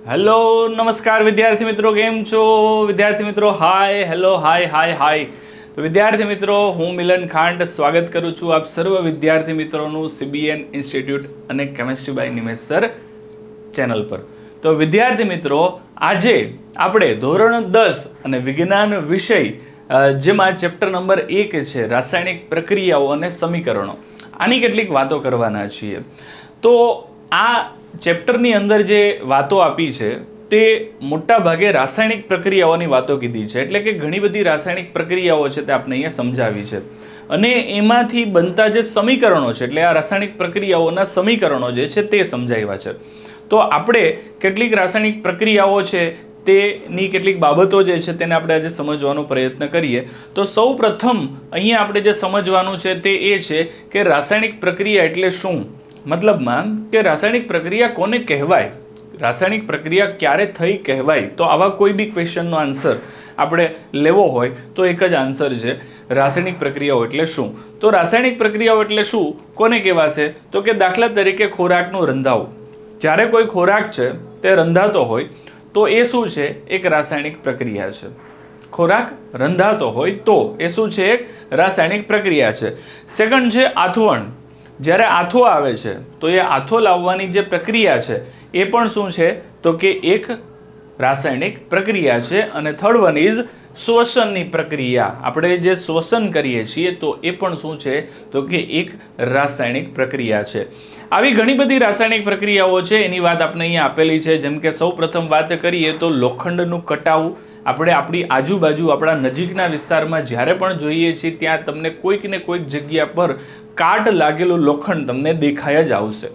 Hello નમસ્કાર વિદ્યાર્થી મિત્રો, કેમ છો વિદ્યાર્થી મિત્રો? હાય હેલો હાય હાય હાય. તો વિદ્યાર્થી મિત્રો, હું મિલન ખાંટ સ્વાગત કરું છું આપ સર્વ વિદ્યાર્થી મિત્રોનું CBN ઇન્સ્ટિટ્યૂટ અને chemistry by Nimesh sir channel પર. તો વિદ્યાર્થી મિત્રો, આજે આપણે ધોરણ 10 અને વિજ્ઞાન વિષય જેમાં ચેપ્ટર નંબર 1 છે રાસાયણિક પ્રક્રિયાઓ અને સમીકરણો, આની કેટલીક વાતો કરવાના છીએ. તો આ ચેપ્ટરની અંદર જે વાતો આપી છે તે મોટા ભાગે રાસાયણિક પ્રક્રિયાઓની વાતો કીધી છે, એટલે કે ઘણી બધી રાસાયણિક પ્રક્રિયાઓ છે તે આપણે અહીંયા સમજાવી છે અને એમાંથી બનતા જે સમીકરણો છે એટલે આ રાસાયણિક પ્રક્રિયાઓના સમીકરણો જે છે તે સમજાવ્યા છે. તો આપણે કેટલીક રાસાયણિક પ્રક્રિયાઓ છે તેની કેટલીક બાબતો જે છે તેને આપણે આજે સમજવાનો પ્રયત્ન કરીએ. તો સૌ પ્રથમ અહીંયા આપણે જે સમજવાનું છે તે એ છે કે રાસાયણિક પ્રક્રિયા એટલે શું, મતલબમાં કે રાસાયણિક પ્રક્રિયા કોને કહેવાય, રાસાયણિક પ્રક્રિયા ક્યારે થઈ કહેવાય. તો આવા કોઈ બી ક્વેશ્ચનનો આન્સર આપણે લેવો હોય તો એક જ આન્સર છે રાસાયણિક પ્રક્રિયાઓ એટલે શું. તો રાસાયણિક પ્રક્રિયાઓ એટલે શું કોને કહેવાશે, તો કે દાખલા તરીકે ખોરાકનું રંધાવું. જ્યારે કોઈ ખોરાક છે તે રંધાતો હોય તો એ શું છે, એક રાસાયણિક પ્રક્રિયા છે. ખોરાક રંધાતો હોય તો એ શું છે, એક રાસાયણિક પ્રક્રિયા છે. સેકન્ડ છે આથવણ. જ્યારે આથો આવે છે તો એ આથો લાવવાની જે પ્રક્રિયા છે એ પણ શું છે, તો કે એક રાસાયણિક પ્રક્રિયા છે. અને થર્ડ વન ઇઝ શ્વસનની પ્રક્રિયા. આપણે જે શ્વસન કરીએ છીએ તો એ પણ શું છે, તો કે એક રાસાયણિક પ્રક્રિયા છે. આવી ઘણી બધી રાસાયણિક પ્રક્રિયાઓ છે, એની વાત આપણે અહીંયા આપેલી છે. જેમ કે સૌ પ્રથમ વાત કરીએ તો લોખંડનું કટાવું. આપણે આપણી આજુબાજુ આપણા નજીકના વિસ્તારમાં જ્યારે પણ જોઈએ છીએ ત્યાં તમને કોઈક ને કોઈક જગ્યા પર કાટ લાગેલું લોખંડ તમને દેખાય જ આવશે,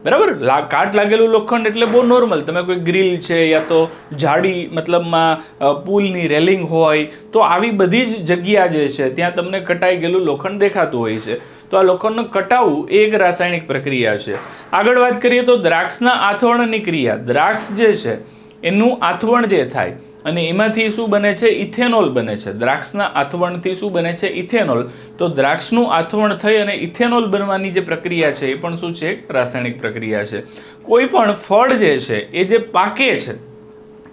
બરાબર. કાટ લાગેલું લોખંડ એટલે બહુ નોર્મલ, તમે કોઈ ગ્રીલ છે યા તો જાડી મતલબમાં પુલની રેલિંગ હોય તો આવી બધી જ જગ્યા જે છે ત્યાં તમને કટાઈ ગયેલું લોખંડ દેખાતું હોય છે. તો આ લોખંડનું કટાવું એ એક રાસાયણિક પ્રક્રિયા છે. આગળ વાત કરીએ તો દ્રાક્ષના આથવણની ક્રિયા. દ્રાક્ષ જે છે એનું આથવણ જે થાય અને એમાંથી શું બને છે, ઇથેનોલ બને છે. દ્રાક્ષના આથવણથી શું બને છે, ઇથેનોલ. તો દ્રાક્ષનું આથવણ થઈ અને ઇથેનોલ બનવાની જે પ્રક્રિયા છે એ પણ શું છે, રાસાયણિક પ્રક્રિયા છે. કોઈ પણ ફળ જે છે એ જે પાકે છે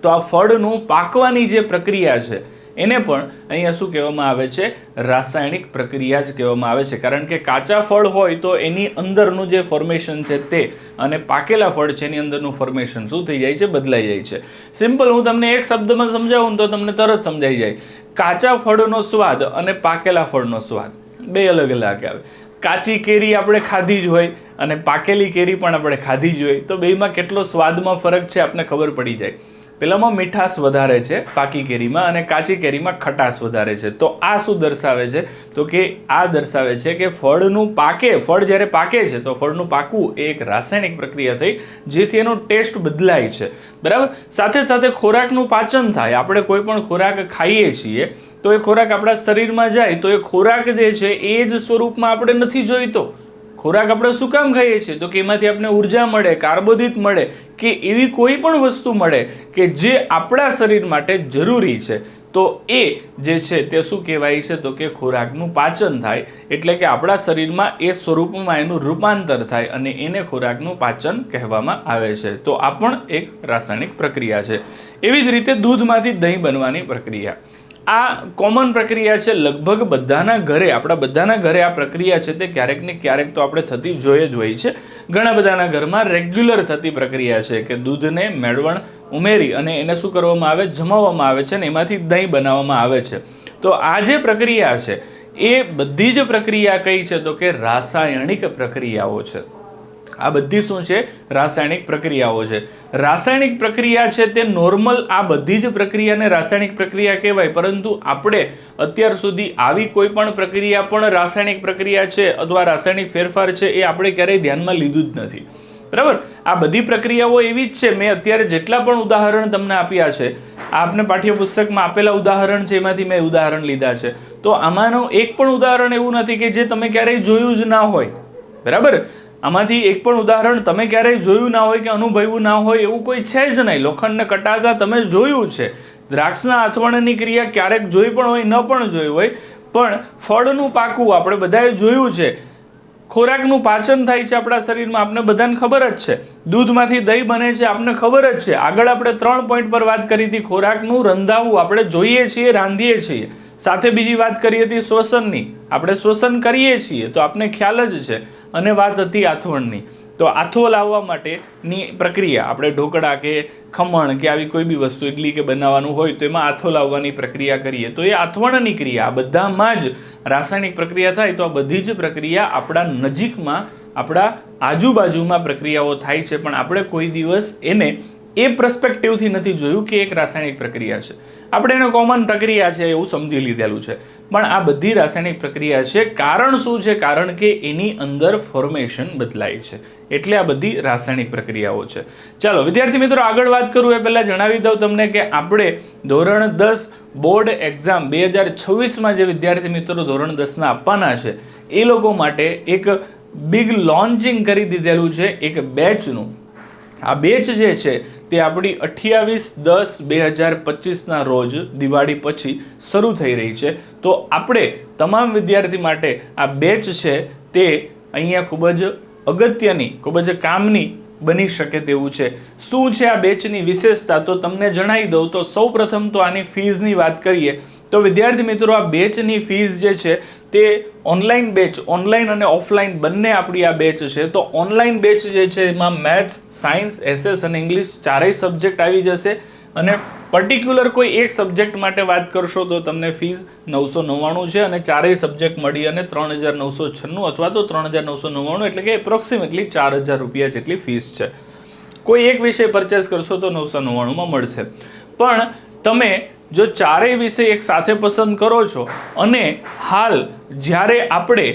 તો આ ફળનું પાકવાની જે પ્રક્રિયા છે એને પણ અહીંયા શું કહેવામાં આવે છે, રાસાયણિક પ્રક્રિયા જ કહેવામાં આવે છે. કારણ કે કાચા ફળ હોય તો એની અંદરનું જે ફોર્મેશન છે તે અને પાકેલા ફળ છે એની અંદરનું ફોર્મેશન શું થઈ જાય છે, બદલાઈ જાય છે. સિમ્પલ હું તમને એક શબ્દમાં સમજાવું તો તમને તરત સમજાઈ જાય. કાચા ફળનો સ્વાદ અને પાકેલા ફળનો સ્વાદ બે અલગ અલગ આવે. કાચી કેરી આપણે ખાધી જ હોય અને પાકેલી કેરી પણ આપણે ખાધી જ હોય તો બેમાં કેટલો સ્વાદમાં ફરક છે આપણે ખબર પડી જાય. પેલામાં મીઠાશ વધારે છે પાકી કેરીમાં અને કાચી કેરીમાં ખટાશ વધારે છે. તો આ શું દર્શાવે છે, તો કે આ દર્શાવે છે કે ફળનું ફળ જ્યારે પાકે છે તો ફળનું પાકવું એ એક રાસાયણિક પ્રક્રિયા થઈ જેથી એનો ટેસ્ટ બદલાય છે, બરાબર. સાથે સાથે ખોરાકનું પાચન થાય. આપણે કોઈ પણ ખોરાક ખાઈએ છીએ તો એ ખોરાક આપણા શરીરમાં જાય તો એ ખોરાક જે છે એ જ સ્વરૂપમાં આપણે નથી જોઈતો. ખોરાક આપણે શું કામ ખાઈએ છીએ, તો કે એમાંથી આપણે ઉર્જા મળે, કાર્બોદિત મળે કે એવી કોઈ પણ વસ્તુ મળે કે જે આપણા શરીર માટે જરૂરી છે. તો એ જે છે તે શું કહેવાય છે, તો કે ખોરાકનું પાચન થાય. એટલે કે આપણા શરીરમાં એ સ્વરૂપમાં એનું રૂપાંતર થાય અને એને ખોરાકનું પાચન કહેવામાં આવે છે. તો આ પણ એક રાસાયણિક પ્રક્રિયા છે. એવી જ રીતે દૂધમાંથી દહીં બનવાની પ્રક્રિયા. આ કોમન પ્રક્રિયા છે, લગભગ બધાના ઘરે, આપણા બધાના ઘરે આ પ્રક્રિયા છે તે ક્યારેક ને ક્યારેક તો આપણે થતી જોઈએ જ હોય છે. ઘણા બધાના ઘરમાં રેગ્યુલર થતી પ્રક્રિયા છે કે દૂધને મેળવણ ઉમેરી અને એને શું કરવામાં આવે, જમાવવામાં આવે છે ને એમાંથી દહીં બનાવવામાં આવે છે. તો આ જે પ્રક્રિયા છે એ બધી જ પ્રક્રિયા કઈ છે, તો કે રાસાયણિક પ્રક્રિયાઓ છે. આ બધી શું છે, રાસાયણિક પ્રક્રિયાઓ છે. રાસાયણિક પ્રક્રિયા છે તે નોર્મલ આ બધી જ પ્રક્રિયાને રાસાયણિક પ્રક્રિયા કહેવાય, પરંતુ આપણે અત્યાર સુધી આવી કોઈ પણ પ્રક્રિયા પણ રાસાયણિક પ્રક્રિયા છે અથવા રાસાયણિક ફેરફાર છે એ આપણે ક્યારેય ધ્યાનમાં લીધું જ નથી, બરાબર. આ બધી પ્રક્રિયાઓ એવી જ છે. મેં અત્યારે જેટલા પણ ઉદાહરણ તમને આપ્યા છે, આપને પાઠ્યપુસ્તકમાં આપેલા ઉદાહરણ છે એમાંથી મેં ઉદાહરણ લીધા છે. તો આમાંનું એક પણ ઉદાહરણ એવું નથી કે જે તમે ક્યારેય જોયું જ ના હોય, બરાબર. આમાંથી એક પણ ઉદાહરણ તમે ક્યારેય જોયું ના હોય કે અનુભવ્યું ના હોય એવું કોઈ છે જ નહીં. લોખંડને કટાતા તમે જોયું છે, દ્રાક્ષના આથવણની ક્રિયા ક્યારેક જોઈ પણ હોય, ન પણ જોઈ હોય, પણ ફળનું પાકવું આપણે બધાએ જોયું છે. ખોરાકનું પાચન થાય છે આપણા શરીરમાં, આપને બધાને ખબર જ છે. દૂધમાંથી દહીં બને છે, આપને ખબર જ છે. આગળ આપણે 3 પોઈન્ટ પર વાત કરી હતી, ખોરાકનું રંધાવું આપણે જોઈએ છીએ, રાંધીએ છીએ. સાથે બીજી વાત કરી હતી શ્વસનની, આપણે શ્વસન કરીએ છીએ તો આપને ખ્યાલ જ છે. અને વાત હતી આથવણની. તો આથો લાવવા માટેની પ્રક્રિયા, આપણે ઢોકળા કે ખમણ કે આવી કોઈ બી વસ્તુ ઇડલી કે બનાવવાનું હોય તો એમાં આથો લાવવાની પ્રક્રિયા કરીએ તો એ આથવણની ક્રિયા. આ બધામાં જ રાસાયણિક પ્રક્રિયા થાય તો આ બધી જ પ્રક્રિયા આપણા નજીકમાં, આપણા આજુબાજુમાં પ્રક્રિયાઓ થાય છે, પણ આપણે કોઈ દિવસ એને એ પર્સપેક્ટિવથી નથી જોયું કે એક રાસાયણિક પ્રક્રિયા છે. આપણે એને કોમન પ્રક્રિયા છે એવું સમજી લીધેલું છે, પણ આ બધી રાસાયણિક પ્રક્રિયા છે. કારણ શું છે? કારણ કે એની અંદર ફોર્મેશન બદલાય છે, એટલે આ બધી રાસાયણિક પ્રક્રિયાઓ છે. ચાલો વિદ્યાર્થી મિત્રો, આગળ વાત કરું એ પહેલા જણાવી દઉં તમને કે આપણે ધોરણ 10 બોર્ડ એક્ઝામ 2026માં જે વિદ્યાર્થી મિત્રો ધોરણ 10ના આપવાના છે એ લોકો માટે એક બિગ લોન્ચિંગ કરી દીધેલું છે એક બેચનું. આ બેચ જે છે તે આપણી 28/10/2025ના રોજ દિવાળી પછી શરૂ થઈ રહી છે. તો આપણે તમામ વિદ્યાર્થી માટે આ બેચ છે તે અહીંયા ખૂબ જ અગત્યની, ખૂબ જ કામની બની શકે તેવું છે. શું છે આ બેચની વિશેષતા તો તમને જણાવી દઉં. તો સૌ પ્રથમ તો આની ફીઝની વાત કરીએ તો વિદ્યાર્થી મિત્રો આ બેચની ફીઝ જે છે તે ઓનલાઈન બેચ, ઓનલાઈન અને ઓફલાઈન બંને આપણી આ બેચ છે. તો ઓનલાઈન બેચ જે છે એમાં મેથ્સ, સાયન્સ, એસએસ અને ઇંગ્લિશ ચારેય સબ્જેક્ટ આવી જશે. અને પર્ટિક્યુલર કોઈ એક સબ્જેક્ટ માટે વાત કરશો તો તમને ફીઝ 999 છે અને ચારેય સબ્જેક્ટ મળી અને 3996 અથવા તો 3999, એટલે કે એપ્રોક્સિમેટલી 4000 રૂપિયા જેટલી ફીસ છે. કોઈ એક વિષય પરચેસ કરશો તો 999માં મળશે. પણ તમે જો ચારેય વિષય એક સાથે પસંદ કરો છો અને હાલ જ્યારે આપણે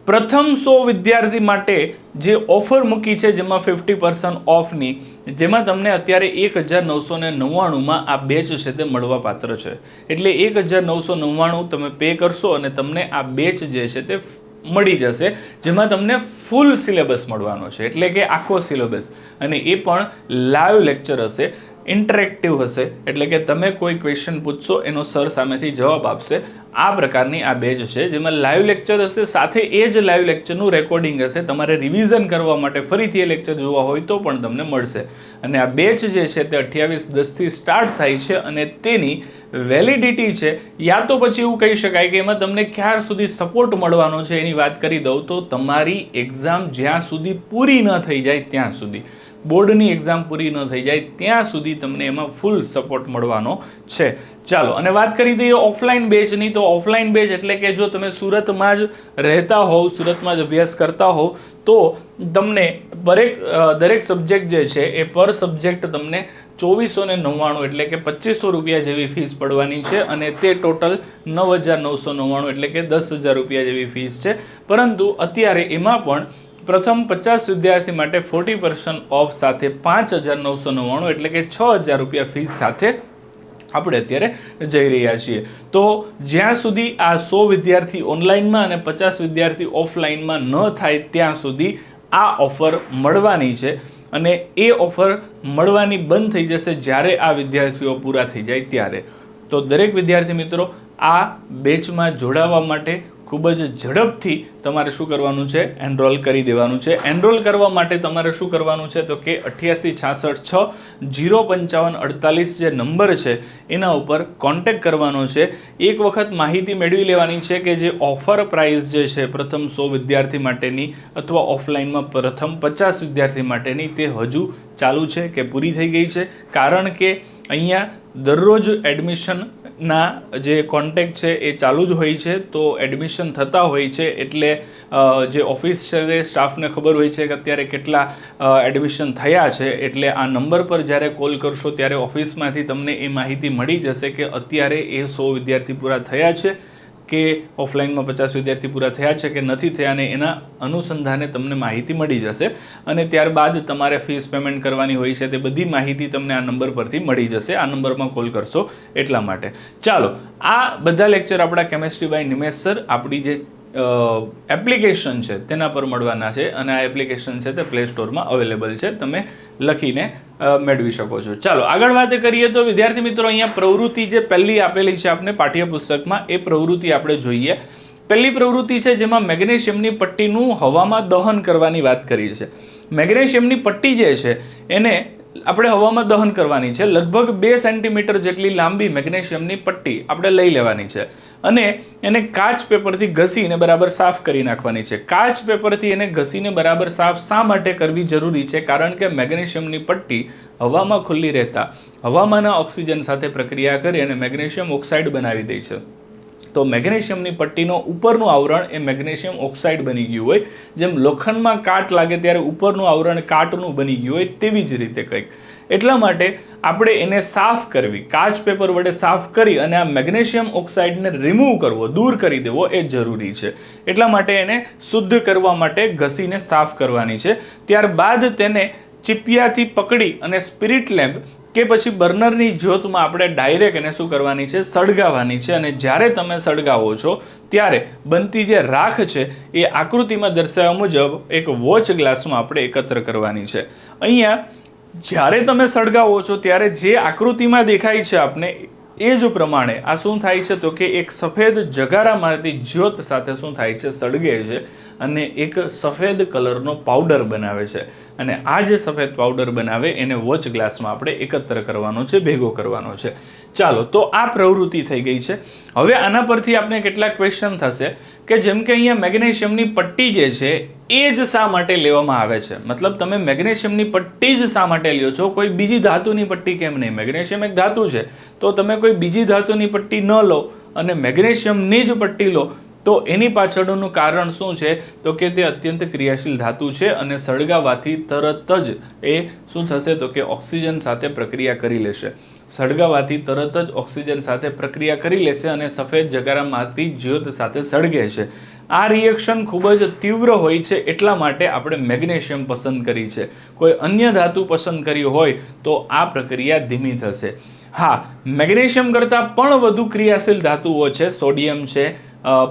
પ્રથમ 100 વિદ્યાર્થી માટે જે ઓફર મૂકી છે જેમાં 50% ઓફની, જેમાં તમને અત્યારે 1999માં આ બેચ છે તે મળવા પાત્ર છે. એટલે 1999 તમે પે કરશો અને તમને આ બેચ જે છે તે મળી જશે, જેમાં તમને ફૂલ સિલેબસ મળવાનો છે, એટલે કે આખો સિલેબસ. અને એ પણ લાઈવ લેક્ચર હશે, ઇન્ટરેક્ટિવ હશે, એટલે કે તમે કોઈ ક્વેશ્ચન પૂછશો એનો સર સામેથી જવાબ આપશે. આ પ્રકારની આ બેચ છે જેમાં લાઈવ લેક્ચર હશે, સાથે એ જ લાઈવ લેક્ચરનું રેકોર્ડિંગ હશે. તમારે રિવિઝન કરવા માટે ફરીથી એ લેક્ચર જોવા હોય તો પણ તમને મળશે. અને આ બેચ જે છે તે 28/10થી સ્ટાર્ટ થાય છે અને તેની વેલિડિટી છે, યા તો પછી એવું કહી શકાય કે એમાં તમને ક્યાર સુધી સપોર્ટ મળવાનો છે એની વાત કરી દઉં તો તમારી એક્ઝામ જ્યાં સુધી પૂરી ન થઈ જાય ત્યાં સુધી, બોર્ડની એક્ઝામ પૂરી ન થઈ જાય ત્યાં સુધી તમને એમાં ફૂલ સપોર્ટ મળવાનો છે. ચાલો, અને વાત કરી દઈએ ઓફલાઈન બેચની. તો ઓફલાઈન બેચ એટલે કે જો તમે સુરતમાં જ રહેતા હોવ, સુરતમાં જ અભ્યાસ કરતા હોવ તો તમને દરેક સબ્જેક્ટ જે છે એ પર સબ્જેક્ટ તમને 2499 એટલે કે 2500 રૂપિયા જેવી ફીસ પડવાની છે. અને તે ટોટલ 9999 એટલે કે 10,000 રૂપિયા જેવી ફીસ છે. પરંતુ અત્યારે એમાં પણ પ્રથમ 50 વિદ્યાર્થી માટે 40% ઓફ સાથે 5,999 એટલે કે 6,000 રૂપિયા ફીસ સાથે આપણે અત્યારે જઈ રહ્યા છીએ. તો જ્યાં સુધી આ 100 વિદ્યાર્થી ઓનલાઈનમાં અને 50 વિદ્યાર્થી ઓફલાઈનમાં ન થાય ત્યાં સુધી આ ઓફર મળવાની છે. અને એ ઓફર મળવાની બંધ થઈ જશે જ્યારે આ વિદ્યાર્થીઓ પૂરા થઈ જાય ત્યારે. તો દરેક વિદ્યાર્થી મિત્રો આ બેચમાં જોડાવા માટે ખૂબ જ ઝડપથી તમારે શું કરવાનું છે? એનરોલ કરી દેવાનું છે. એનરોલ કરવા માટે તમારે શું કરવાનું છે તો કે 8866605548 જે નંબર છે એના ઉપર કોન્ટેક્ટ કરવાનો છે. એક વખત માહિતી મેળવી લેવાની છે કે જે ઓફર પ્રાઇસ જે છે પ્રથમ 100 વિદ્યાર્થી માટેની અથવા ઓફલાઈનમાં પ્રથમ 50 વિદ્યાર્થી માટેની તે હજુ ચાલુ છે કે પૂરી થઈ ગઈ છે. કારણ કે અહીંયા દરરોજ એડમિશનના જે કોન્ટેક્ટ છે એ ચાલુ જ હોય છે. તો એડમિશન થતા હોય છે એટલે જે ઓફિસ છે તે સ્ટાફને ખબર હોય છે કે અત્યારે કેટલા એડમિશન થયા છે. એટલે આ નંબર પર જ્યારે કોલ કરશો ત્યારે ઓફિસમાંથી તમને એ માહિતી મળી જશે કે અત્યારે એ 100 વિદ્યાર્થી પૂરા થયા છે કે ઓફલાઈનમાં 50 વિદ્યાર્થી પૂરા થયા છે કે નથી થયા, અને એના અનુસંધાને તમને માહિતી મળી જશે. અને ત્યારબાદ તમારે ફીસ પેમેન્ટ કરવાની હોય છે તે બધી માહિતી તમને આ નંબર પરથી મળી જશે, આ નંબરમાં કોલ કરશો એટલા માટે. ચાલો, આ બધા લેક્ચર આપણા કેમેસ્ટ્રી બાય નિમેશ સર આપણી જે એપ્લિકેશન છે તેના પર મળવાના છે. અને આ એપ્લિકેશન છે તે પ્લે સ્ટોરમાં અવેલેબલ છે, તમે લખીને મેળવી શકો છો. ચાલો આગળ વાત કરીએ તો વિદ્યાર્થી મિત્રો અહીંયા પ્રવૃત્તિ જે પહેલી આપેલી છે આપણે પાઠ્યપુસ્તકમાં, એ પ્રવૃત્તિ આપણે જોઈએ. પહેલી પ્રવૃત્તિ છે જેમાં મેગ્નેશિયમની પટ્ટીનું હવામાં દહન કરવાની વાત કરી છે. મેગ્નેશિયમની પટ્ટી જે છે એને આપણે હવામાં દહન કરવાની છે. લગભગ 2 સેન્ટીમીટર જેટલી લાંબી મેગ્નેશિયમની પટ્ટી આપણે લઈ લેવાની છે અને એને કાચ પેપરથી ઘસીને બરાબર સાફ કરી નાખવાની છે. કાચ પેપરથી એને ઘસીને બરાબર સાફ શા માટે કરવી જરૂરી છે? કારણ કે મેગ્નેશિયમની પટ્ટી હવામાં ખુલ્લી રહેતા હવામાંના ઓક્સિજન સાથે પ્રક્રિયા કરી અને મેગ્નેશિયમ ઓક્સાઇડ બનાવી દે છે. તો મેગ્નેશિયમની પટ્ટીનો ઉપરનું આવરણ એ મેગ્નેશિયમ ઓક્સાઇડ બની ગયું હોય. જેમ લોખંડમાં કાટ લાગે ત્યારે ઉપરનું આવરણ કાટનું બની ગયું હોય તેવી જ રીતે કંઈક. એટલા માટે આપણે એને સાફ કરવી, કાચ પેપર વડે સાફ કરી અને આ મેગ્નેશિયમ ઓક્સાઇડને રિમૂવ કરવો, દૂર કરી દેવો એ જરૂરી છે. એટલા માટે એને શુદ્ધ કરવા માટે ઘસીને સાફ કરવાની છે. ત્યારબાદ તેને ચીપિયાથી પકડી અને સ્પિરિટ લેમ્પ કે પછી બર્નરની જ્યોતમાં આપણે ડાયરેક્ટ એને શું કરવાની છે? સળગાવવાની છે. અને જ્યારે તમે સળગાવો છો ત્યારે બનતી જે રાખ છે એ આકૃતિમાં દર્શાવ્યા મુજબ એક વોચ ગ્લાસમાં આપણે એકત્ર કરવાની છે. અહીંયા જ્યારે તમે સળગાવો છો ત્યારે જે આકૃતિમાં દેખાય છે આપને એ જ પ્રમાણે આ શું થાય છે તો કે એક સફેદ જગારા મારતી જ્યોત સાથે શું થાય છે? સળગે છે અને એક સફેદ કલરનો પાવડર બનાવે છે. અને આ જે સફેદ પાવડર બનાવે એને વોચ ગ્લાસમાં આપણે એકત્ર કરવાનો છે, ભેગો કરવાનો છે. ચાલો, તો આ પ્રવૃત્તિ થઈ ગઈ છે. હવે આના પરથી આપણે કેટલાક ક્વેશ્ચન થશે કે જેમ કે અહીંયા મેગ્નેશિયમની પટ્ટી જે છે એ જ શા માટે લેવામાં આવે છે? મતલબ તમે મેગ્નેશિયમની પટ્ટી જ શા માટે લ્યો છો? કોઈ બીજી ધાતુની પટ્ટી કેમ નહીં? મેગ્નેશિયમ એક ધાતુ છે, તો તમે કોઈ બીજી ધાતુની પટ્ટી ન લો અને મેગ્નેશિયમની જ પટ્ટી લો. તો એની પાછળનું કારણ શું છે તો કે તે અત્યંત ક્રિયાશીલ ધાતુ છે અને સળગાવવાથી તરત જ એ શું થશે તો કે ઓક્સિજન સાથે પ્રક્રિયા કરી લેશે. સળગાવવાથી તરત જ ઓક્સિજન સાથે પ્રક્રિયા કરી લેશે અને સફેદ જગારામાંથી જ્યોત સાથે સળગે છે. આ રિએક્શન ખૂબ જ તીવ્ર હોય છે, એટલા માટે આપણે મેગ્નેશિયમ પસંદ કરી છે. કોઈ અન્ય ધાતુ પસંદ કરી હોય તો આ પ્રક્રિયા ધીમી થશે. હા, મેગ્નેશિયમ કરતાં પણ વધુ ક્રિયાશીલ ધાતુઓ છે, સોડિયમ છે,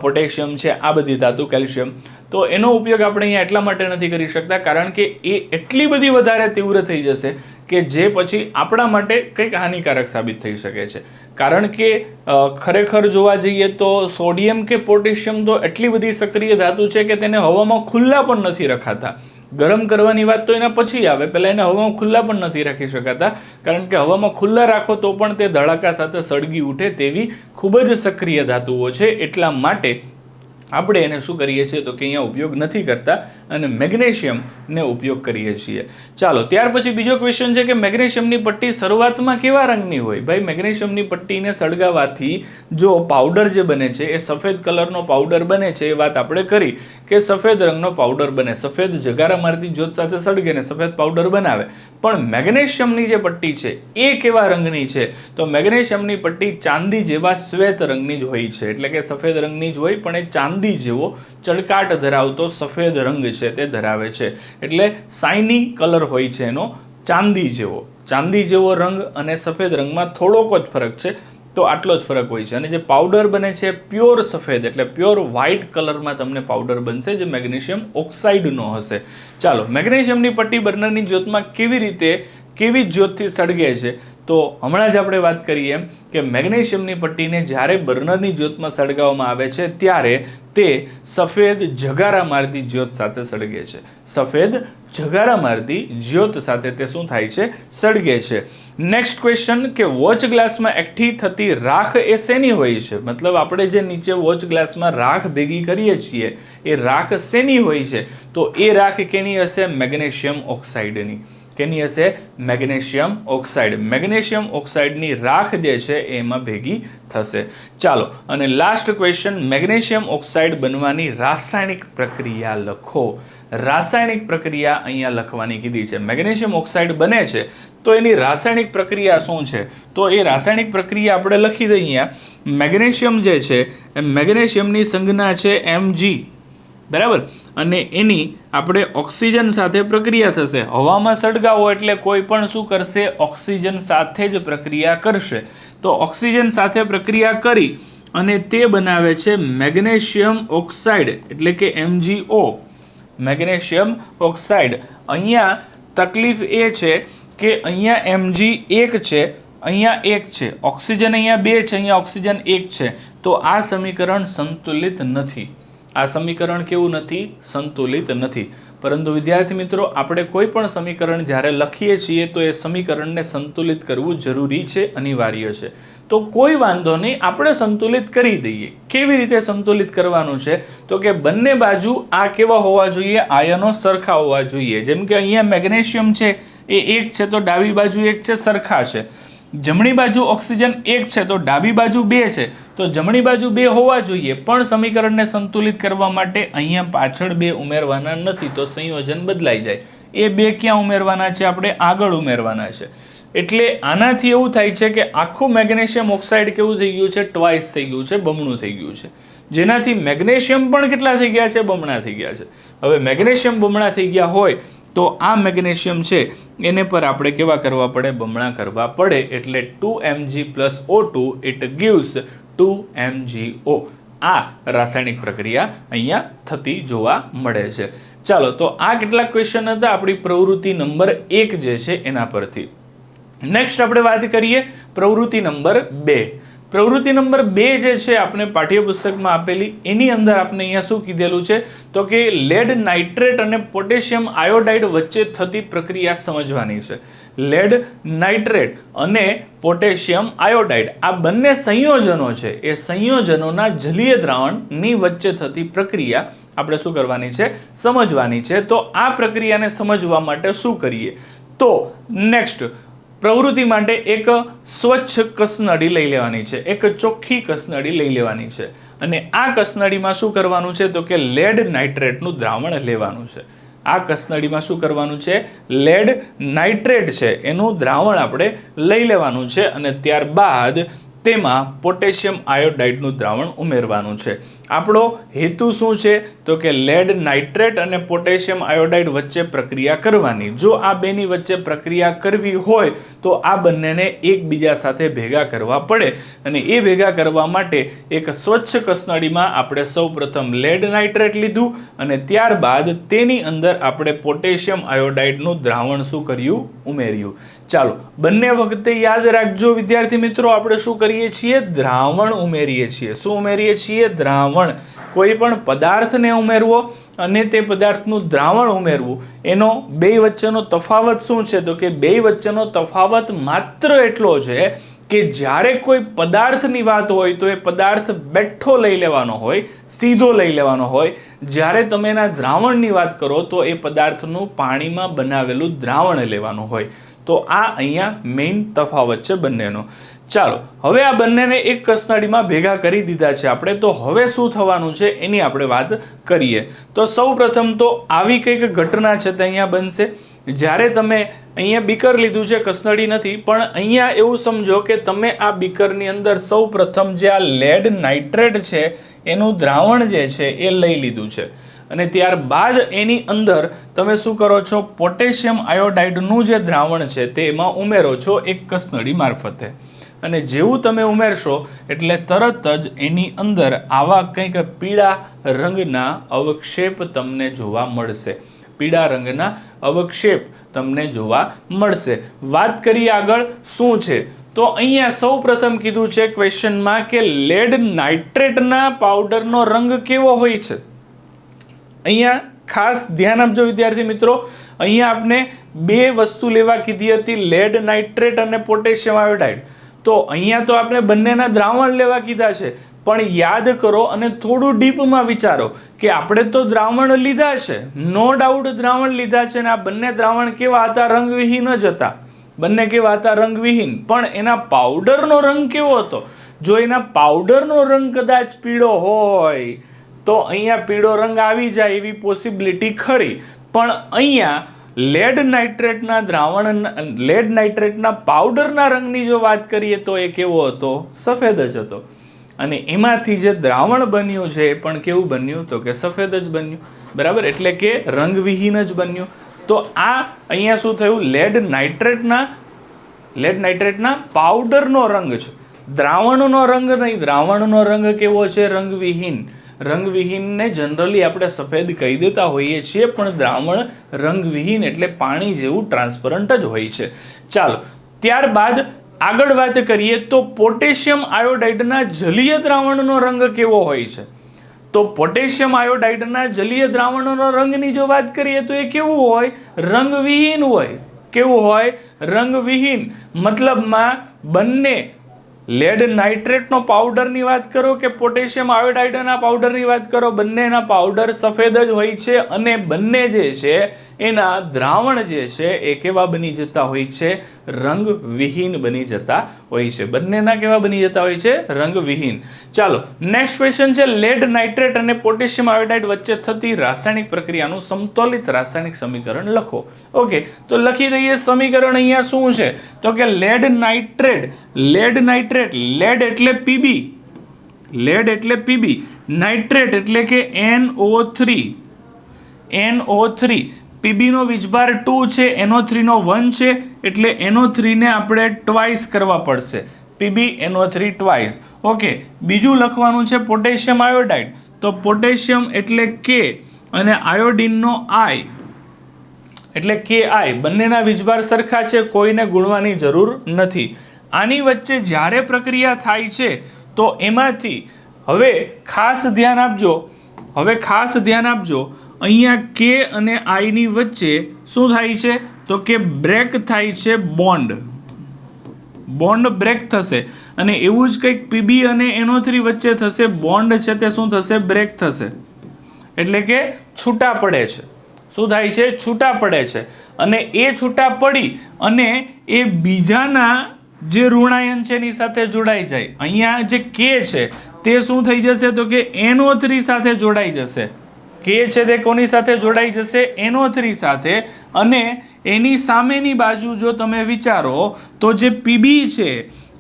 પોટેશિયમ છે, આ બધી ધાતુ, કેલ્શિયમ. તો એનો ઉપયોગ આપણે અહીંયા એટલા માટે નથી કરી શકતા કારણ કે એ એટલી બધી વધારે તીવ્ર થઈ જશે કે જે પછી આપણા માટે કંઈક હાનિકારક સાબિત થઈ શકે છે. કારણ કે ખરેખર જોવા જઈએ તો સોડિયમ કે પોટેશિયમ તો એટલી બધી સક્રિય ધાતુ છે કે તેને હવામાં ખુલ્લા પણ નથી રખાતા. ગરમ કરવાની વાત તો એના પછી આવે, પહેલાં એને હવામાં ખુલ્લા પણ નથી રાખી શકાતા કારણ કે હવામાં ખુલ્લા રાખો તો પણ તે ધડાકા સાથે સળગી ઉઠે તેવી ખૂબ જ સક્રિય ધાતુઓ છે. એટલા માટે આપણે એને શું કરીએ છીએ તો કે અહીંયા ઉપયોગ નથી કરતા અને મેગ્નેશિયમને ઉપયોગ કરીએ છીએ. ચાલો, ત્યાર પછી બીજો ક્વેશ્ચન છે કે મેગ્નેશિયમની પટ્ટી શરૂઆતમાં કેવા રંગની હોય? ભાઈ, મેગ્નેશિયમની પટ્ટીને સળગાવવાથી જો પાવડર જે બને છે એ સફેદ કલરનો પાવડર બને છે. એ વાત આપણે કરી કે સફેદ રંગનો પાવડર બને, સફેદ જગારા મારતી જ્યોત સાથે સળગે ને સફેદ પાવડર બનાવે. પણ મેગ્નેશિયમની જે પટ્ટી છે એ કેવા રંગની છે? તો મેગ્નેશિયમની પટ્ટી ચાંદી જેવા શ્વેત રંગની જ હોય છે. એટલે કે સફેદ રંગની જ હોય પણ એ ચાંદી જેવો ચળકાટ ધરાવતો સફેદ રંગ છે તે ધરાવે છે. એટલે શાઇની કલર હોય છે એનો, ચાંદી જેવો રંગ અને સફેદ રંગમાં થોડોક જ ફરક છે. તો આટલો જ ફરક હોય છે. અને જે પાવડર બને છે પ્યોર સફેદ એટલે પ્યોર વ્હાઇટ કલરમાં તમને પાવડર બનશે જે મેગ્નેશિયમ ઓક્સાઇડનો હશે. ચાલો, મેગ્નેશિયમની પટ્ટી બર્નરની જ્યોતમાં કેવી જ્યોતથી સળગે છે? તો હમણાં જ આપણે વાત કરીએ એમ કે મેગ્નેશિયમની પટ્ટીને જ્યારે બર્નરની જ્યોતમાં સળગાવવામાં આવે છે ત્યારે તે સફેદ જગારા મારતી જ્યોત સાથે સળગે છે. સફેદ જગારા મારતી જ્યોત સાથે તે શું થાય છે? સળગે છે. નેક્સ્ટ ક્વેશ્ચન કે વોચ ગ્લાસમાં એકઠી થતી રાખ એ શેની હોય છે? મતલબ આપણે જે નીચે વોચ ગ્લાસમાં રાખ ભેગી કરીએ છીએ એ રાખ શેની હોય છે? તો એ રાખ કેની હશે? મેગ્નેશિયમ ઓક્સાઇડની. કેની હશે? Magnesium oxide. મેગ્નેશિયમ ઓક્સાઇડની રાખ જે છે એમાં ભેગી થશે. ચાલો, અને લાસ્ટ ક્વેશ્ચન, મેગ્નેશિયમ ઓક્સાઇડ બનવાની રાસાયણિક પ્રક્રિયા લખો. રાસાયણિક પ્રક્રિયા અહીંયા લખવાની કીધી છે. મેગ્નેશિયમ ઓક્સાઇડ બને છે તો એની રાસાયણિક પ્રક્રિયા શું છે? તો એ રાસાયણિક પ્રક્રિયા આપણે લખી દઈએ અહીંયા. મેગ્નેશિયમ જે છે એ મેગ્નેશિયમની સંજ્ઞા છે Mg, બરાબર, અને એની આપણે ઓક્સિજન સાથે પ્રક્રિયા થશે. હવામાં સળગાવો એટલે કોઈ પણ શું કરશે? ઓક્સિજન સાથે જ પ્રક્રિયા કરશે. તો ઓક્સિજન સાથે પ્રક્રિયા કરી અને તે બનાવે છે મેગ્નેશિયમ ઓક્સાઇડ એટલે કે MgO, મેગ્નેશિયમ ઓક્સાઇડ. અહીંયા તકલીફ એ છે કે અહીંયા Mg એક છે, અહીંયા એક છે, ઓક્સિજન અહીંયા 2 છે, અહીંયા ઓક્સિજન 1 છે. તો આ સમીકરણ સંતુલિત નથી. આ સમીકરણ કેવું નથી? સંતુલિત નથી. પરંતુ વિદ્યાર્થી મિત્રો, આપણે કોઈ પણ સમીકરણ જ્યારે લખીએ છીએ તો એ સમીકરણને સંતુલિત કરવું જરૂરી છે, અનિવાર્ય છે. તો કોઈ વાંધો નહીં, આપણે સંતુલિત કરી દઈએ. કેવી રીતે સંતુલિત કરવાનું છે? તો કે બંને બાજુ આ કેવા હોવા જોઈએ? આયનો સરખા હોવા જોઈએ. જેમ કે અહીંયા મેગ્નેશિયમ છે એ 1 છે તો ડાબી બાજુ 1 છે, સરખા છે. જમણી બાજુ ઓક્સિજન 1 છે તો ડાબી બાજુ 2 છે, તો જમણી બાજુ 2 હોવા જોઈએ. પણ સમીકરણને સંતુલિત કરવા માટે અહીંયા પાછળ 2 ઉમેરવાના નથી, તો સંયોજન બદલાઈ જાય. એ 2 ક્યાં ઉમેરવાના છે? આપણે આગળ ઉમેરવાના છે. એટલે આનાથી એવું થાય છે કે આખું મેગ્નેશિયમ ઓક્સાઇડ કેવું થઈ ગયું છે? ટ્વાઇસ થઈ ગયું છે, બમણું થઈ ગયું છે. જેનાથી મેગ્નેશિયમ પણ કેટલા થઈ ગયા છે? બમણા થઈ ગયા છે. હવે મેગ્નેશિયમ બમણા થઈ ગયા હોય તો આ મેગ્નેશિયમ છે એને પર આપણે કેવા કરવા પડે? બમણા કરવા પડે. એટલે 2Mg + O2 it gives 2MgO. આ રાસાયણિક પ્રક્રિયા અહીંયા થતી જોવા મળે છે. ચાલો, તો આ કેટલાક ક્વેશ્ચન હતા આપણી પ્રવૃત્તિ નંબર 1 જે છે એના પરથી. નેક્સ્ટ આપણે વાત કરીએ પ્રવૃત્તિ નંબર 2. પ્રવૃત્તિ નંબર 2 જે છે આપણે પાઠ્યપુસ્તકમાં આપેલી, એની અંદર આપણે અહીંયા શું કીધેલું છે? તો કે લેડ નાઇટ્રેટ અને પોટેશિયમ આયોડાઇડ વચ્ચે થતી પ્રક્રિયા સમજવાની છે. લેડ નાઇટ્રેટ અને પોટેશિયમ આયોડાઇડ આ બંને સંયોજનો છે, એ સંયોજનોના જલીય દ્રાવણની વચ્ચે થતી પ્રક્રિયા આપણે શું કરવાની છે? સમજવાની છે. તો આ પ્રક્રિયાને સમજવા માટે શું કરીએ? તો નેક્સ્ટ પ્રવૃત્તિ માટે એક સ્વચ્છ કસનળી લઈ લેવાની છે, એક ચોખ્ખી કસનળી લઈ લેવાની છે. અને આ કસનળીમાં શું કરવાનું છે? તો કે લેડ નાઇટ્રેટનું દ્રાવણ લેવાનું છે. આ કસનળીમાં શું કરવાનું છે? લેડ નાઇટ્રેટ છે એનું દ્રાવણ આપણે લઈ લેવાનું છે અને ત્યારબાદ તેમાં પોટેશિયમ આયોડાઇડનું દ્રાવણ ઉમેરવાનું છે. આપણો હેતુ શું છે? તો કે લેડ નાઇટ્રેટ અને પોટેશિયમ આયોડાઇડ વચ્ચે પ્રક્રિયા કરવાની. જો આ બેની વચ્ચે પ્રક્રિયા કરવી હોય તો આ બંનેને એકબીજા સાથે ભેગા કરવા પડે. અને એ ભેગા કરવા માટે એક સ્વચ્છ કસનળીમાં આપણે સૌપ્રથમ લેડ નાઇટ્રેટ લીધું અને ત્યારબાદ તેની અંદર આપણે પોટેશિયમ આયોડાઇડનું દ્રાવણ શું કર્યું? ઉમેર્યું. ચાલો, બંને વખતે યાદ રાખજો વિદ્યાર્થી મિત્રો, આપણે શું કરીએ છીએ? દ્રાવણ ઉમેરીએ છીએ. શું ઉમેરીએ છીએ? દ્રાવણ. કોઈ પણ પદાર્થને ઉમેરવો અને તે પદાર્થનું દ્રાવણ ઉમેરવું, એનો બે વચ્ચેનો તફાવત શું છે? તો કે બે વચ્ચેનો તફાવત માત્ર એટલો છે કે જ્યારે કોઈ પદાર્થની વાત હોય તો એ પદાર્થ બેઠો લઈ લેવાનો હોય, સીધો લઈ લેવાનો હોય. જ્યારે તમે એના દ્રાવણની વાત કરો તો એ પદાર્થનું પાણીમાં બનાવેલું દ્રાવણ લેવાનું હોય. તો આ અહીંયા મેઇન તફાવત છે બંનેનો. ચાલો, હવે આ બંનેને એક કસનળીમાં ભેગા કરી દીધા છે આપણે. તો હવે શું થવાનું છે એની આપણે વાત કરીએ. તો સૌ પ્રથમ તો આવી કંઈક ઘટના છે તે અહીંયા બનશે. જ્યારે તમે અહીંયા બીકર લીધું છે, કસનળી નથી, પણ અહીંયા એવું સમજો કે તમે આ બીકરની અંદર સૌ પ્રથમ જે આ લેડ નાઇટ્રેટ છે એનું દ્રાવણ જે છે એ લઈ લીધું છે. અને ત્યારબાદ એની અંદર તમે શું કરો છો? પોટેશિયમ આયોડાઇડનું જે દ્રાવણ છે તે એમાં ઉમેરો છો એક કસનળી મારફતે. અને જેવું તમે ઉમેરશો એટલે તરત જ એની અંદર આવા કંઈક પીળા રંગના અવક્ષેપ તમને જોવા મળશે. પીળા રંગના અવક્ષેપ તમને જોવા મળશે. વાત કરીએ આગળ શું છે. તો અહીંયા સૌ પ્રથમ કીધું છે ક્વેશ્ચનમાં કે લેડ નાઇટ્રેટના પાવડરનો રંગ કેવો હોય છે. અહીંયા ખાસ ધ્યાન આપજો વિદ્યાર્થી મિત્રો, અહીંયા આપણે બે વસ્તુ લેવા કીધી હતી, લેડ નાઇટ્રેટ અને પોટેશિયમ આયોડાઇડ. તો અહીંયા તો આપણે બંનેના દ્રાવણ લેવા કીધા છે, પણ યાદ કરો અને થોડું ડીપમાં વિચારો કે આપણે તો દ્રાવણ લીધા છે, નો ડાઉટ દ્રાવણ લીધા છે, અને આ બંને દ્રાવણ કેવા હતા? રંગવિહીન જ હતા. બંને કેવા હતા? રંગવિહીન. પણ એના પાવડરનો રંગ કેવો હતો? જો એના પાવડરનો રંગ કદાચ પીળો હોય તો અહીંયા પીળો રંગ આવી જાય એવી પોસિબિલિટી ખરી. પણ અહીંયા લેડ નાઇટ્રેટના દ્રાવણ, લેડ નાઇટ્રેટના પાવડરના રંગની જો વાત કરીએ તો એ કેવો હતો? સફેદ જ હતો. અને એમાંથી જે દ્રાવણ બન્યું છે એ પણ કેવું બન્યું? તો કે સફેદ જ બન્યું. બરાબર, એટલે કે રંગવિહીન જ બન્યું. તો આ અહીંયા શું થયું? લેડ નાઇટ્રેટના પાવડરનો રંગ છે, દ્રાવણનો રંગ નહીં. દ્રાવણનો રંગ કેવો છે? રંગવિહીન. રંગવિહીનને જનરલી આપણે સફેદ કહી દેતા હોઈએ છીએ, પણ દ્રાવણ રંગવિહીન એટલે પાણી જેવું ટ્રાન્સપરન્ટ જ હોય છે. ચાલો, ત્યારબાદ આગળ વાત કરીએ તો પોટેશિયમ આયોડાઇડના જલીય દ્રાવણનો રંગ કેવો હોય છે? તો પોટેશિયમ આયોડાઇડના જલીય દ્રાવણનો રંગની જો વાત કરીએ તો એ કેવું હોય? રંગવિહીન હોય. કેવું હોય? રંગવિહીન. મતલબમાં બંને લેડ નાઇટ્રેટનો પાવડરની વાત કરો કે પોટેશિયમ આયોડાઇડના પાવડરની વાત કરો, બંનેના પાવડર સફેદ જ હોય છે અને બંને જે છે એના દ્રાવણ જે છે એ કેવા બની જતા હોય છે? રંગવિહીન બની જતા હોય છે. બંનેના કેવા બની જતા હોય છે? રંગવિહીન. ચાલો નેક્સ્ટ ક્વેશ્ચન છે, લેડ નાઇટ્રેટ અને પોટેશિયમ આયોડાઇડ વચ્ચે થતી રાસાયણિક પ્રક્રિયાનું સમતોલિત રાસાયણિક સમીકરણ લખો. ઓકે, તો લખી દઈએ સમીકરણ. અહીંયા શું છે તો કે લેડ નાઇટ્રેટ, લેડ એટલે પીબી, લેડ એટલે પીબી, નાઇટ્રેટ એટલે કે NO3, પીબી નો વીજભાર 2 છે, NO3 નો 1 છે, એટલે NO3 ને આપણે ટ્વાઇસ કરવા પડશે, પીબી NO3 ટ્વાઇસ. ઓકે, બીજું લખવાનું છે પોટેશિયમ આયોડાઇડ, તો પોટેશિયમ એટલે K અને આયોડિનનો I એટલે KI. બંનેના વીજભાર સરખા છે, કોઈને ગુણવાની જરૂર નથી. આની વચ્ચે જ્યારે પ્રક્રિયા થાય છે તો એમાંથી હવે ખાસ ધ્યાન આપજો, અહીંયા K અને I ની વચ્ચે શું થાય છે તો કે બ્રેક થાય છે, બોન્ડ બ્રેક થશે. અને એવું જ કંઈક પીબી અને NO3 વચ્ચે થશે, બોન્ડ છે તે શું થશે? બ્રેક થશે, એટલે કે છૂટા પડે છે. શું થાય છે? છૂટા પડે છે. અને એ છૂટા પડી અને એ બીજાના જે ઋણાયન છે એની સાથે જોડાઈ જાય. અહીંયા જે K છે તે શું થઈ જશે તો કે NO3 સાથે જોડાઈ જશે. K છે તે કોની સાથે જોડાઈ જશે? NO3 સાથે. અને એની સામેની બાજુ જો તમે વિચારો તો જે પીબી છે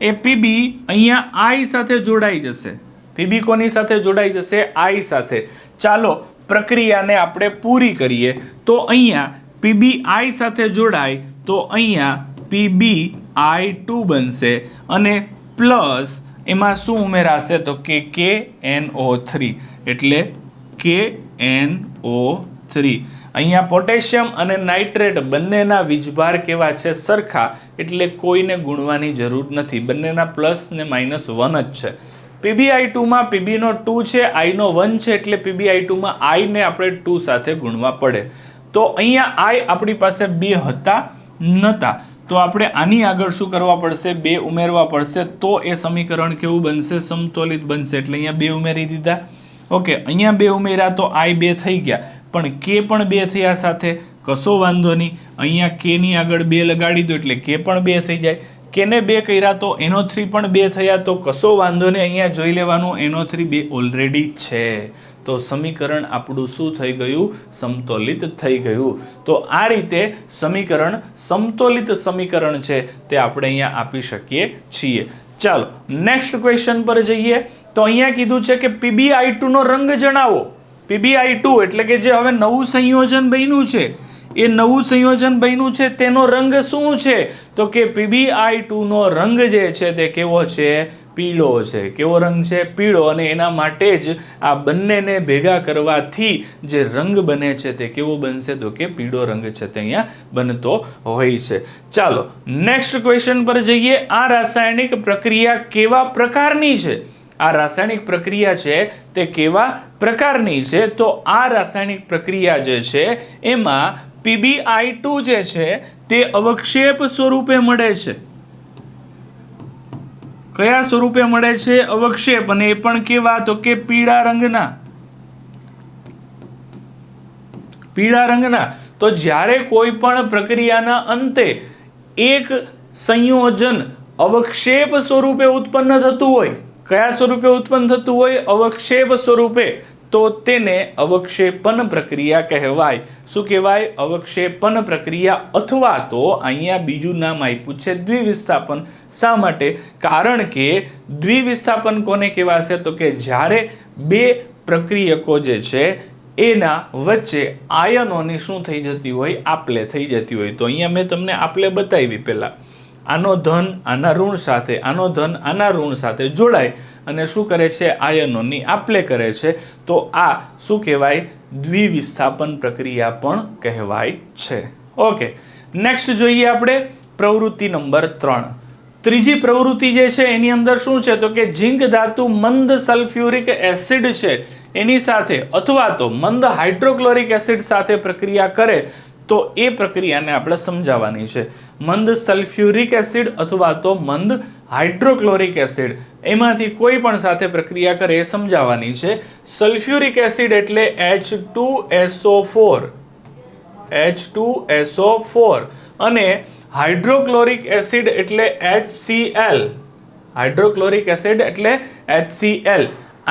એ પીબી અહીંયા I સાથે જોડાઈ જશે. પીબી કોની સાથે જોડાઈ જશે? I સાથે. ચાલો પ્રક્રિયાને આપણે પૂરી કરીએ. તો અહીંયા પીબી I સાથે જોડાય તો અહીંયા PbI2 બનશે અને પ્લસ એમાં શું ઉમેરાશે તો કે KNO3 એટલે KNO3. અહીંયા પોટેશિયમ અને નાઇટ્રેટ બંનેના વીજભાર કેવા છે? સરખા, એટલે કોઈને ગુણવાની જરૂર નથી. બંનેના પ્લસ ને -1 જ છે. PbI2 માં PB નો 2 છે, I નો 1 છે, એટલે PbI2 માં I ને આપણે 2 સાથે ગુણવા પડે. તો અહીંયા I આપણી પાસે 2 હતા નતા, તો આપણે આની આગળ શું કરવા પડશે? 2 ઉમેરવા પડશે. તો એ સમીકરણ કેવું બનશે? સમતોલિત બનશે. એટલે અહીંયા 2 ઉમેરી દીધા. ઓકે, અહીંયા 2 ઉમેર્યા તો I 2 થઈ ગયા, પણ K પણ 2 થયા સાથે, કશો વાંધો નહીં. અહીંયા K ની આગળ 2 લગાડી દો એટલે K પણ 2 થઈ જાય. K ને 2 કર્યા તો NO3 પણ 2 થયા, તો કશો વાંધો નહીં. અહીંયા જોઈ લેવાનું NO3 2 ઓલરેડી છે. તો સમીકરણ આપણું શું થઈ ગયું? સમતોલિત થઈ ગયું. તો આ રીતે સમીકરણ, સમતોલિત સમીકરણ છે તે આપણે અહીંયા આપી શકીએ છીએ. ચાલો નેક્સ્ટ ક્વેશ્ચન પર જઈએ. તો અહીંયા કીધું છે કે PbI2 નો રંગ જણાવો. PbI2 એટલે કે જે હવે નવું સંયોજન બન્યું છે, એ નવું સંયોજન બન્યું છે તેનો રંગ શું છે તો કે PbI2 નો રંગ જે છે તે કેવો છે? પીળો છે. કેવો રંગ છે? પીળો. અને એના માટે જ આ બંનેને ભેગા કરવાથી જે રંગ બને છે તે કેવો બનશે તો કે પીળો રંગ છે તે અહીંયા બનતો હોય છે. ચાલો નેક્સ્ટ ક્વેશ્ચન પર જઈએ. આ રાસાયણિક પ્રક્રિયા કેવા પ્રકારની છે? આ રાસાયણિક પ્રક્રિયા છે તે કેવા પ્રકારની છે? તો આ રાસાયણિક પ્રક્રિયા જે છે એમાં PbI2 જે છે તે અવક્ષેપ સ્વરૂપે મળે છે. કયા સ્વરૂપે મળે છે? અવક્ષેપ. અને એ પણ કેવા તો કે પીળા રંગના. તો જ્યારે કોઈ પણ પ્રક્રિયાના અંતે એક સંયોજન અવક્ષેપ સ્વરૂપે ઉત્પન્ન થતું હોય, કયા સ્વરૂપે ઉત્પન્ન થતું હોય? અવક્ષેપ સ્વરૂપે, તો તેને અવક્ષેપન પ્રક્રિયા કહેવાય. શું કહેવાય? અવક્ષેપન પ્રક્રિયા. અથવા તો અહીંયા બીજું નામ આપ્યું છે દ્વિવિસ્થાપન. શા માટે? કારણ કે દ્વિવિસ્થાપન કોને કહેવાશે તો કે જ્યારે બે પ્રક્રિયકો જે છે એના વચ્ચે આયનોની શું થઈ જતી હોય? આપલે થઈ જતી હોય. તો અહીંયા મેં તમને આપલે બતાવી પહેલા. આનો ધન આના ઋણ સાથે, આનો ધન આના ઋણ સાથે જોડાય અને શું કરે છે? આયનોની આપલે કરે છે. તો આ શું કહેવાય? દ્વિવિસ્થાપન પ્રક્રિયા પણ કહેવાય છે. ઓકે, નેક્સ્ટ જોઈએ આપણે પ્રવૃત્તિ નંબર 3. ત્રીજી પ્રવૃત્તિ જે છે એની અંદર શું છે તો કે ઝીંક ધાતુ મંદ સલ્ફ્યુરિક એસિડ છે એની સાથે અથવા તો મંદ હાઇડ્રોક્લોરિક એસિડ સાથે પ્રક્રિયા કરે તો એ પ્રક્રિયાને આપણે સમજાવવાની છે. મંદ સલ્ફ્યુરિક એસિડ અથવા તો મંદ હાઇડ્રોક્લોરિક એસિડ એમાંથી કોઈ પણ સાથે પ્રક્રિયા કરે એ સમજાવવાની છે. સલ્ફ્યુરિક એસિડ એટલે H2SO4 અને હાઇડ્રોક્લોરિક એસિડ એટલે HCl. હાઇડ્રોક્લોરિક એસિડ એટલે HCl.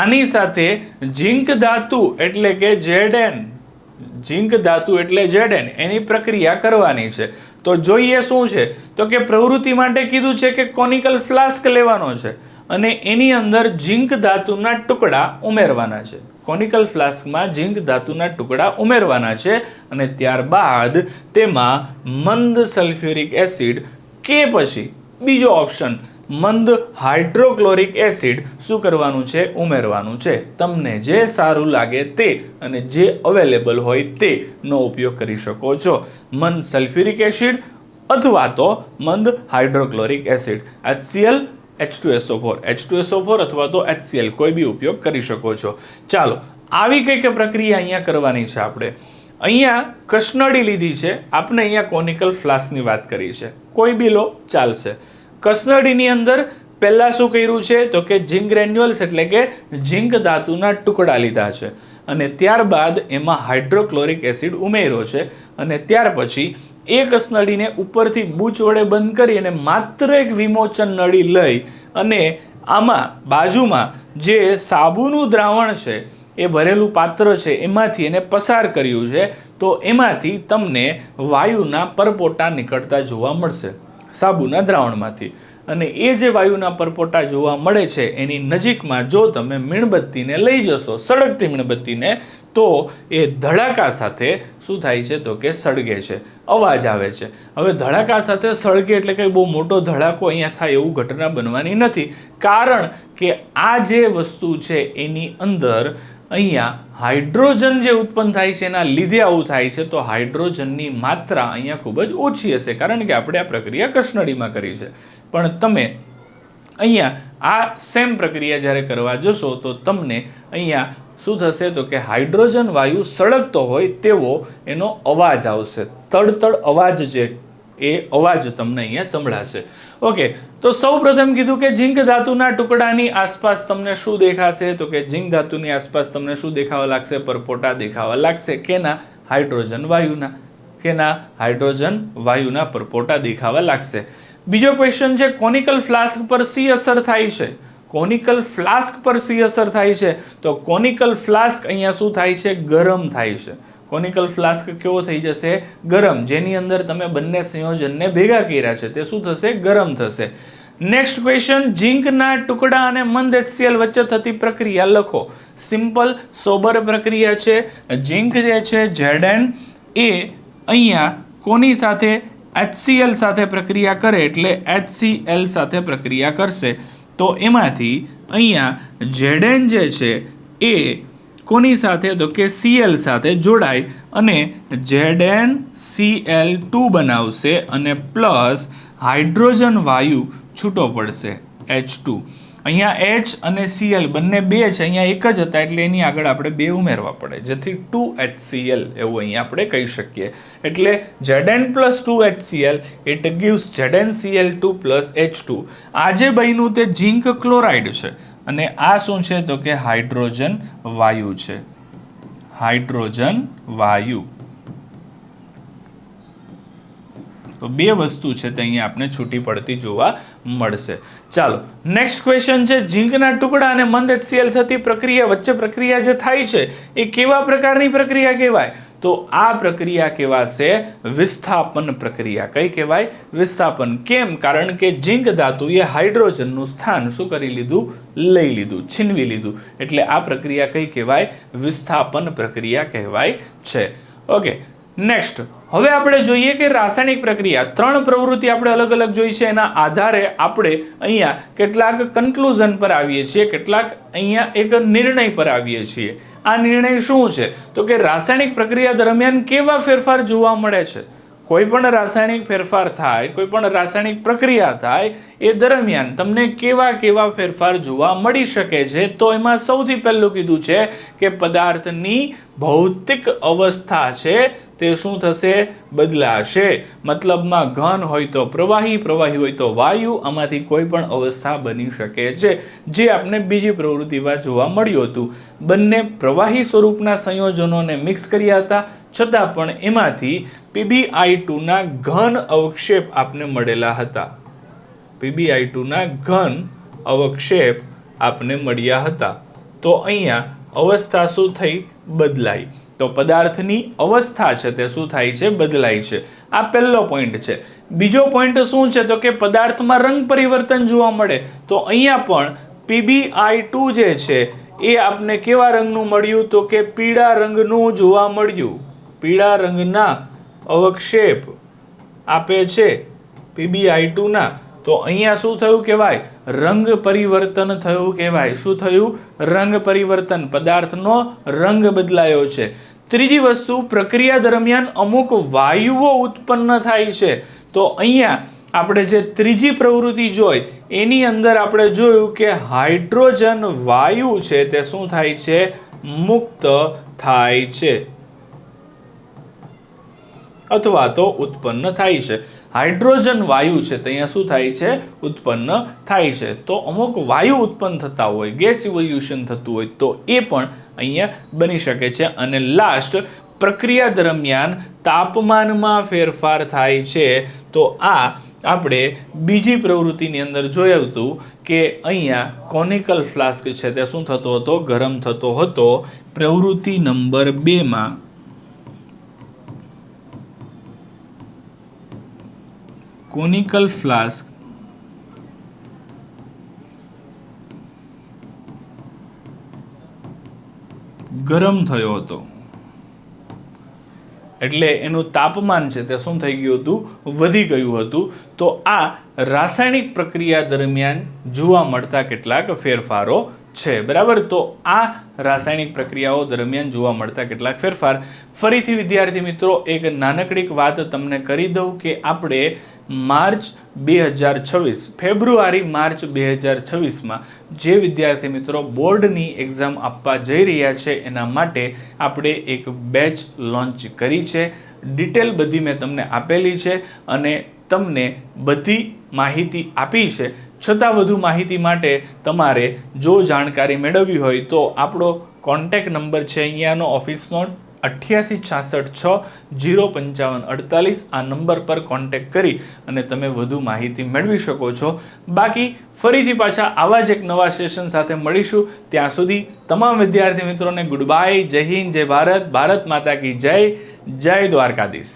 આની સાથે ઝીંક ધાતુ એટલે કે Zn, ઝીંક ધાતુ એટલે Zn એની પ્રક્રિયા કરવાની છે. તો જોઈએ શું છે તો કે પ્રવૃત્તિ માટે કીધું છે કે કોનિકલ ફ્લાસ્ક લેવાનો છે અને એની અંદર ઝીંક ધાતુના ટુકડા ઉમેરવાના છે. કોનિકલ ફ્લાસ્કમાં ઝીંક ધાતુના ટુકડા ઉમેરવાના છે અને ત્યારબાદ તેમાં મંદ સલ્ફ્યુરિક એસિડ કે પછી બીજો ઓપ્શન મંદ હાઇડ્રોક્લોરિક એસિડ શું કરવાનું છે ઉમેરવાનું છે. તમને જે સારું લાગે તે અને જે અવેલેબલ હોય તેનો ઉપયોગ કરી શકો છો. મંદ સલ્ફ્યુરિક એસિડ અથવા તો મંદ હાઇડ્રોક્લોરિક એસિડ HCl H2SO4 અથવા તો HCl કોઈ બી ઉપયોગ કરી શકો છો. ચાલો આવી કઈ પ્રક્રિયા અહીંયા કરવાની છે. આપણે અહીંયા કસનળી લીધી છે, આપણે અહીંયા કોનિકલ ફ્લાસ્કની વાત કરી છે, કોઈ બી લો ચાલશે. કસનળીની અંદર પહેલા શું કર્યું છે તો કે ઝીંક ગ્રેન્યુલ્સ એટલે કે ઝીંક ધાતુના ટુકડા લીધા છે અને ત્યારબાદ એમાં હાઇડ્રોક્લોરિક એસિડ ઉમેર્યો છે અને ત્યાર પછી એ કસનળીને ઉપરથી બૂચ વડે બંધ કરી અને માત્ર એક વિમોચન નળી લઈ અને આમાં બાજુમાં જે સાબુનું દ્રાવણ છે એ ભરેલું પાત્ર છે એમાંથી એને પસાર કર્યું છે. તો એમાંથી તમને વાયુના પરપોટા નીકળતા જોવા મળશે સાબુના દ્રાવણમાંથી. અને એ જે વાયુના પરપોટા જોવા મળે છે એની નજીકમાં જો તમે મીણબત્તીને લઈ જશો, સળગતી મીણબત્તીને, તો એ ધડાકા સાથે શું થાય છે તો કે સળગે છે, અવાજ આવે છે. હવે ધડાકા સાથે સળગે એટલે કંઈ બહુ મોટો ધડાકો અહીંયા થાય એવું ઘટના બનવાની નથી, કારણ કે આ જે વસ્તુ છે એની અંદર અહીંયા હાઇડ્રોજન જે ઉત્પન્ન થાય છે એના લીધે આવું થાય છે. તો હાઇડ્રોજનની માત્રા અહીંયા ખૂબ જ ઓછી હશે કારણ કે આપણે આ પ્રક્રિયા કસનળીમાં કરી છે. પણ તમે અહીંયા આ સેમ પ્રક્રિયા જ્યારે કરવા જશો તો તમને અહીંયા શું થશે તો કે હાઇડ્રોજન વાયુ સળગતો હોય તેવો એનો અવાજ આવશે, તડતડ અવાજ જે એ અવાજ તમને અહીંયા સંભળાશે. ઓકે, તો સૌ પ્રથમ કીધું કે ઝીંક ધાતુના ટુકડાની આસપાસ તમને શું દેખાશે તો કે ઝીંક ધાતુની આસપાસ તમને શું દેખાવા લાગશે? પરપોટા દેખાવા લાગશે. કેના? હાઇડ્રોજન વાયુના. કેના? હાઇડ્રોજન વાયુના પરપોટા દેખાવા લાગશે. બીજો ક્વેશ્ચન છે કોનિકલ ફ્લાસ્ક પર શી અસર થાય છે? કોનિકલ ફ્લાસ્ક પર શી અસર થાય છે? તો કોનિકલ ફ્લાસ્ક અહીંયા શું થાય છે? ગરમ થાય છે. કોનિકલ ફ્લાસ્ક કેવો થઈ જશે? ગરમ. જેની અંદર તમે બંને સંયોજનને ભેગા કર્યા છે તે શું થશે? ગરમ થશે. નેક્સ્ટ ક્વેશ્ચન, ઝીંકના ટુકડા અને મંદ HCl વચ્ચે થતી પ્રક્રિયા લખો. સિમ્પલ સોબર પ્રક્રિયા છે. ઝીંક જે છે Zn એ અહીંયા કોની સાથે? HCl સાથે પ્રક્રિયા કરે એટલે HCl સાથે પ્રક્રિયા કરશે. તો એમાંથી અહીંયા Zn જે છે એ કોની સાથે તો કે Cl સાથે જોડાય અને ZnCl2 બનાવશે અને પ્લસ હાઇડ્રોજન વાયુ છૂટો પડશે H2. અહીંયા H અને Cl બંને બે છે, અહીંયા એક જ હતા એટલે એની આગળ આપણે બે ઉમેરવા પડે જેથી 2HCl એવું અહીંયા આપણે કહી શકીએ. એટલે Zn plus 2HCl it gives ZnCl2 plus H2. આ જે બન્યું તે ઝીંક ક્લોરાઇડ છે અને આ શું છે તો કે હાઇડ્રોજન વાયુ છે. હાઇડ્રોજન વાયુ. તો બે વસ્તુ છે તે અહીંયા આપણે છૂટી પડતી જોવા મળશે. ચાલો નેક્સ્ટ ક્વેશ્ચન છે ઝીંકના ટુકડા અને મંદ HCl થતી પ્રક્રિયા વચ્ચે પ્રક્રિયા જે થાય છે એ કેવા પ્રકારની પ્રક્રિયા કહેવાય? તો આ પ્રક્રિયા કહેવાશે વિસ્થાપન પ્રક્રિયા. કઈ કહેવાય? વિસ્થાપન. કેમ? કારણ કે ઝીંક ધાતુએ હાઇડ્રોજનનું સ્થાન શું કરી લીધું? લઈ લીધું, છીનવી લીધું. એટલે આ પ્રક્રિયા કઈ કહેવાય? વિસ્થાપન પ્રક્રિયા કહેવાય છે. ઓકે, નેક્સ્ટ હવે આપણે જોઈએ કે રાસાયણિક પ્રક્રિયા. ત્રણ પ્રવૃત્તિ આપણે અલગ અલગ જોઈ છે, એના આધારે આપણે અહીંયા કેટલાક કન્ક્લુઝન પર આવીએ છીએ, કેટલાક અહીંયા એક નિર્ણય પર આવીએ છીએ. આ નિર્ણય શું છે તો કે રાસાયણિક પ્રક્રિયા દરમિયાન કેવા ફેરફાર જોવા મળે છે? કોઈ પણ રાસાયણિક ફેરફાર થાય, કોઈ પણ રાસાયણિક પ્રક્રિયા થાય એ દરમિયાન તમને કેવા કેવા ફેરફાર જોવા મળી શકે છે, તો એમાં સૌથી પહેલું કીધું છે કે પદાર્થની ભૌતિક અવસ્થા છે તે શું થશે? બદલાશે. મતલબમાં ઘન હોય તો પ્રવાહી, પ્રવાહી હોય તો વાયુ, આમાંથી કોઈ પણ અવસ્થા બની શકે છે, જે આપણે બીજી પ્રવૃત્તિમાં જોવા મળ્યું હતું. બંને પ્રવાહી સ્વરૂપના સંયોજનોને મિક્સ કર્યા હતા, છતાં પણ એમાંથી PbI2 ના ઘન અવક્ષેપ આપને મળેલા હતા. PbI2 ના ઘન અવક્ષેપ આપને મળ્યા હતા. તો અહીંયા અવસ્થા શું થઈ? બદલાઈ. તો પદાર્થની અવસ્થા છે તે શું થાય છે? બદલાય છે. આ પહેલો પોઈન્ટ છે. બીજો પોઈન્ટ શું છે? તો કે પદાર્થમાં રંગ પરિવર્તન જોવા મળે. તો અહીંયા પણ PbI2 જે છે એ આપને કેવા રંગનું મળ્યું? તો કે પીળા રંગનું જોવા મળ્યું. પીળા રંગના અવક્ષેપ આપે છે PbI2 ના. તો અહીંયા શું થયું કહેવાય? રંગ પરિવર્તન થયું કહેવાય. શું થયું? રંગ પરિવર્તન. પદાર્થનો રંગ બદલાયો છે. ત્રીજી વસ્તુ, પ્રક્રિયા દરમિયાન અમુક વાયુઓ ઉત્પન્ન થાય છે. તો અહીંયા આપણે જે ત્રીજી પ્રવૃત્તિ જોઈ એની અંદર આપણે જોયું કે હાઇડ્રોજન વાયુ છે તે શું થાય છે? મુક્ત થાય છે અથવા તો ઉત્પન્ન થાય છે. હાઇડ્રોજન વાયુ છે તો અહીંયા શું થાય છે? ઉત્પન્ન થાય છે. તો અમુક વાયુ ઉત્પન્ન થતા હોય, ગેસ ઇવોલ્યુશન થતું હોય તો એ પણ અહીંયા બની શકે છે. અને લાસ્ટ, પ્રક્રિયા દરમિયાન તાપમાનમાં ફેરફાર થાય છે. તો આ આપણે બીજી પ્રવૃત્તિની અંદર જોયું હતું કે અહીંયા કોનિકલ ફ્લાસ્ક છે તે શું થતો હતો? ગરમ થતો હતો. પ્રવૃત્તિ નંબર 2 માં કોનિકલ ફ્લાસ્ક ગરમ થયો હતો, એટલે એનું તાપમાન છે તે શું થઈ ગયું હતું? વધી ગયું હતું. તો આ રાસાયણિક પ્રક્રિયા દરમિયાન જોવા મળતા કેટલાક ફેરફારો છે. બરાબર. તો આ રાસાયણિક પ્રક્રિયાઓ દરમિયાન જોવા મળતા કેટલાક ફેરફાર. ફરીથી વિદ્યાર્થી મિત્રો એક નાનકડી વાત તમને કરી દઉં કે આપણે માર્ચ 2026 ફેબ્રુઆરી માર્ચ 2026માં જે વિદ્યાર્થી મિત્રો બોર્ડની એક્ઝામ આપવા જઈ રહ્યા છે એના માટે આપણે એક બેચ લોન્ચ કરી છે. ડિટેલ બધી મેં તમને આપેલી છે અને તમને બધી માહિતી આપી છે. છતાં વધુ માહિતી માટે તમારે જો જાણકારી મેળવવી હોય તો આપણો કોન્ટેક્ટ નંબર છે અહીંયાનો ઓફિસનો 8866605548. આ નંબર પર કોન્ટેક્ટ કરી અને તમે વધુ માહિતી મેળવી શકો છો. બાકી ફરીથી પાછા આવા જ એક નવા સેશન સાથે મળીશું. ત્યાં સુધી તમામ વિદ્યાર્થી મિત્રોને ગુડ બાય. જય હિન્દ, જય ભારત, ભારત માતા કી જય, જય દ્વારકાધીશ.